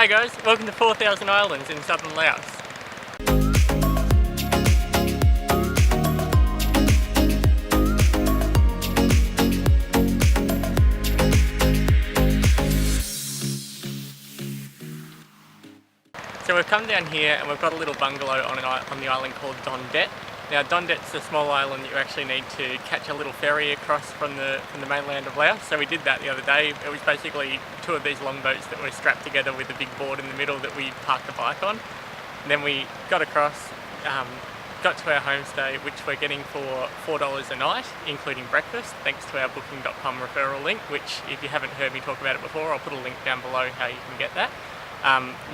Hey guys, welcome to 4,000 Islands in southern Laos. So we've come down here and we've got a little bungalow on the island called Don Det. Now Don Det's a small island that you actually need to catch a little ferry across from the mainland of Laos. So we did that the other day. It was basically two of these longboats that were strapped together with a big board in the middle that we parked the bike on. And then we got across, got to our homestay, which we're getting for $4 a night, including breakfast, thanks to our booking.com referral link, which if you haven't heard me talk about it before, I'll put a link down below how you can get that.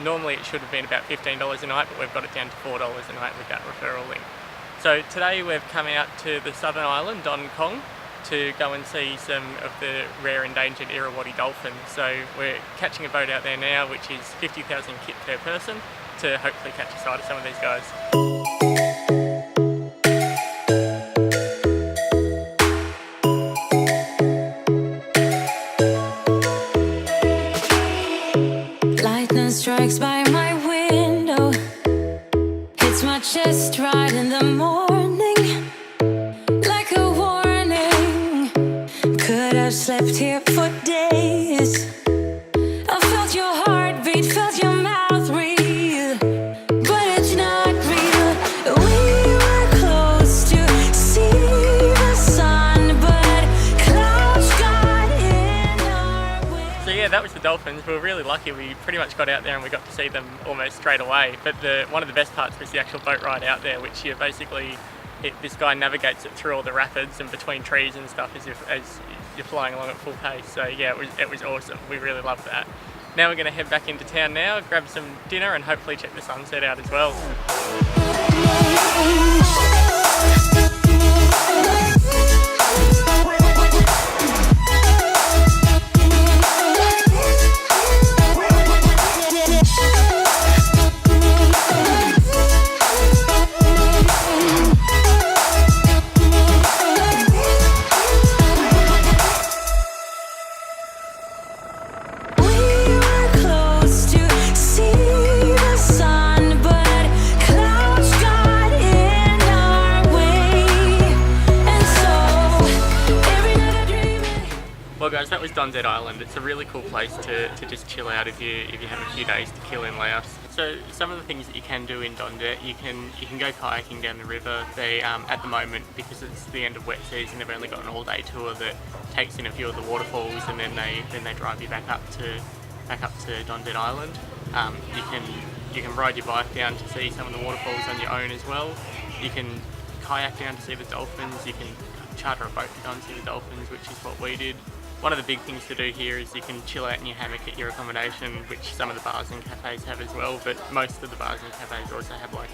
Normally it should have been about $15 a night, but we've got it down to $4 a night with that referral link. So today we've come out to the southern island, Don Khone, to go and see some of the rare endangered Irrawaddy dolphins. So we're catching a boat out there now, which is 50,000 kip per person, to hopefully catch a sight of some of these guys. Lightning strikes by my window, hits my chest right in the morning, like a warning. Could have slept here for days. I felt your heartbeat, felt your mouth breathe, but it's not real. We were close to see the sun, but clouds got in our way. So yeah, that was the dolphins. We were really lucky. We pretty much got out there and we got to see them almost straight away. But one of the best parts was the actual boat ride out there, which you basically, this guy navigates it through all the rapids and between trees and stuff as you're flying along at full pace. So yeah, it was awesome. We really loved that. Now we're going to head back into town now, grab some dinner and hopefully check the sunset out as well. Well guys, that was Don Det Island. It's a really cool place to just chill out if you have a few days to kill in Laos. So some of the things that you can do in Don Det, you can go kayaking down the river. They at the moment, because it's the end of wet season, they've only got an all-day tour that takes in a few of the waterfalls, and then they drive you back up to Don Det Island. You can ride your bike down to see some of the waterfalls on your own as well. You can kayak down to see the dolphins. You can charter a boat to go and see the dolphins, which is what we did. One of the big things to do here is you can chill out in your hammock at your accommodation, which some of the bars and cafes have as well, but most of the bars and cafes also have like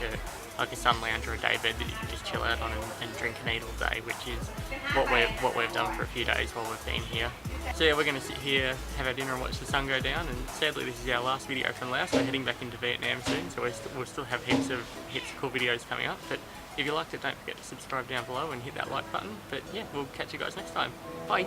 a sun lounge or a day bed that you can just chill out on and drink and eat all day, which is what we've done for a few days while we've been here. So yeah, we're going to sit here, have our dinner and watch the sun go down, and sadly this is our last video from Laos. We're heading back into Vietnam soon, so we'll still have heaps of cool videos coming up, but if you liked it, don't forget to subscribe down below and hit that like button. But yeah, we'll catch you guys next time. Bye!